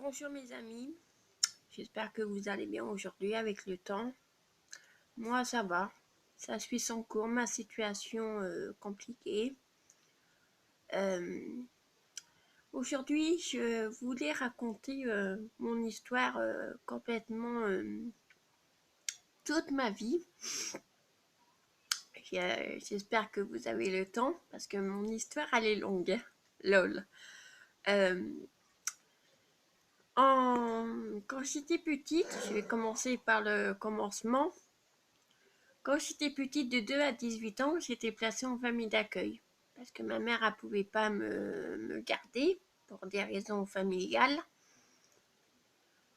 Bonjour mes amis, j'espère que vous allez bien aujourd'hui avec le temps. Moi ça va, ça suit son cours, ma situation compliquée. Aujourd'hui je voulais raconter mon histoire complètement toute ma vie. J'espère que vous avez le temps parce que mon histoire elle est longue, lol. Quand j'étais petite, je vais commencer par le commencement. Quand j'étais petite, de 2 à 18 ans, j'étais placée en famille d'accueil. Parce que ma mère ne pouvait pas me garder pour des raisons familiales.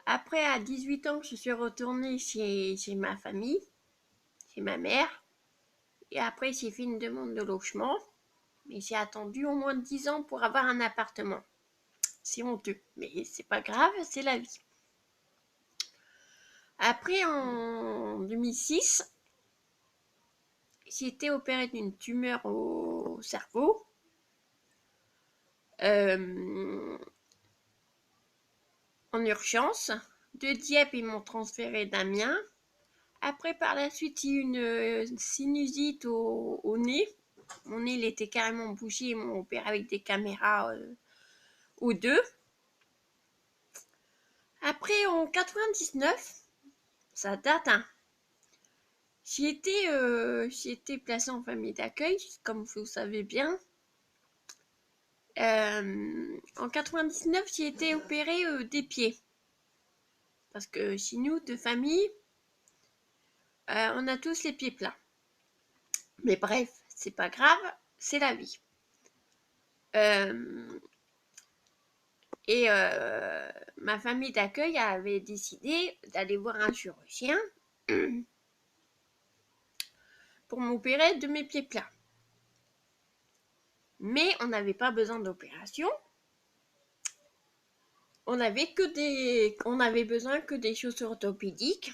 Après, à 18 ans, je suis retournée chez ma famille, chez ma mère. Et après, j'ai fait une demande de logement. Mais j'ai attendu au moins 10 ans pour avoir un appartement. C'est honteux, mais c'est pas grave, c'est la vie. Après, en 2006, j'ai été opérée d'une tumeur au cerveau. En urgence. De Dieppe, ils m'ont transféré d'Amiens. Après, par la suite, il y a eu une sinusite au nez. Mon nez, il était carrément bougé. Ils m'ont opéré avec des caméras ou deux. Après, en 99, ça date, hein. J'ai été placée en famille d'accueil, comme vous savez bien. En 99, j'ai été opérée des pieds. Parce que chez nous, de famille, on a tous les pieds plats. Mais bref, c'est pas grave, c'est la vie. Ma famille d'accueil avait décidé d'aller voir un chirurgien pour m'opérer de mes pieds plats. Mais on n'avait pas besoin d'opération. On avait besoin que des chaussures orthopédiques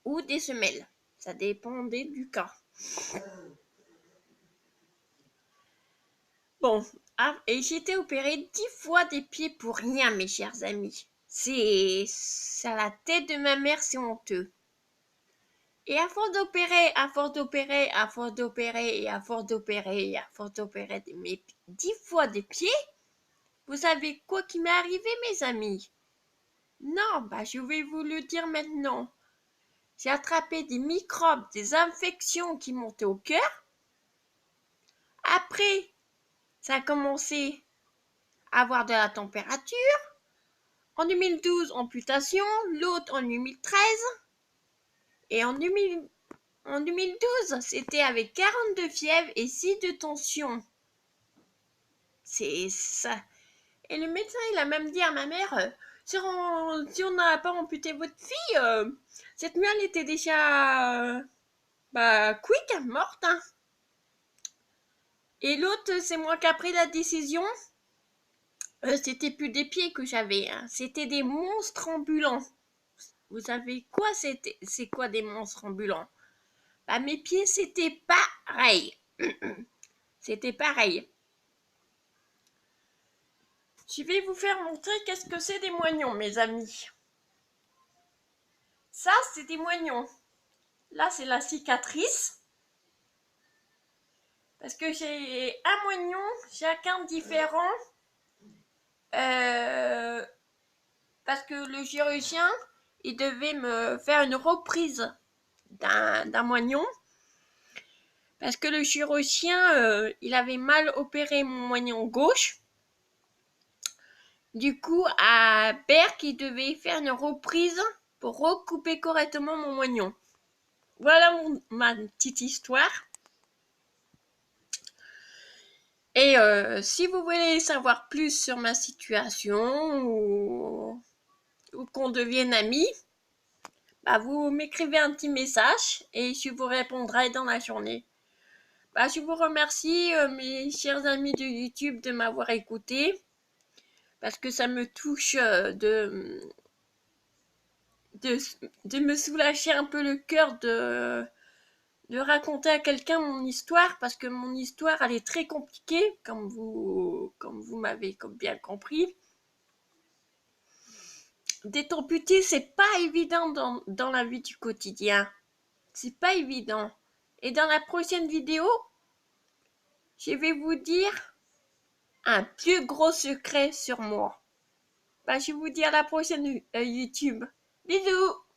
ou des semelles. Ça dépendait du cas. Bon, et j'ai été opérée 10 fois des pieds pour rien, mes chers amis. C'est à la tête de ma mère, c'est honteux. Et à force d'opérer, mais 10 fois des pieds, vous savez quoi qui m'est arrivé, mes amis? Non, je vais vous le dire maintenant. J'ai attrapé des microbes, des infections qui montaient au cœur. Après, ça a commencé à avoir de la température. En 2012, amputation, l'autre en 2013. Et en 2012, c'était avec 42 fièvres et 6 de tension. C'est ça. Et le médecin, il a même dit à ma mère, si on n'a pas amputé votre fille, cette nuit, elle était déjà quick, morte. Hein. Et l'autre, c'est moi qui ai pris la décision. C'était plus des pieds que j'avais, hein. C'était des monstres ambulants. Vous savez quoi, c'est quoi des monstres ambulants? Mes pieds, c'était pareil. C'était pareil. Je vais vous faire montrer qu'est-ce que c'est des moignons, mes amis. Ça, c'est des moignons. Là, c'est la cicatrice. Parce que j'ai un moignon, chacun différent. Parce que le chirurgien, il devait me faire une reprise d'un moignon. Parce que le chirurgien, il avait mal opéré mon moignon gauche. Du coup, à Berck, il devait faire une reprise pour recouper correctement mon moignon. Voilà ma petite histoire. Et si vous voulez savoir plus sur ma situation ou qu'on devienne amis, vous m'écrivez un petit message et je vous répondrai dans la journée. Je vous remercie, mes chers amis de YouTube, de m'avoir écouté parce que ça me touche de me soulager un peu le cœur de raconter à quelqu'un mon histoire, parce que mon histoire, elle est très compliquée, comme vous m'avez bien compris. d'être amputé, c'est pas évident dans la vie du quotidien. C'est pas évident. Et dans la prochaine vidéo, je vais vous dire un plus gros secret sur moi. Bah, je vous dis à la prochaine YouTube. Bisous!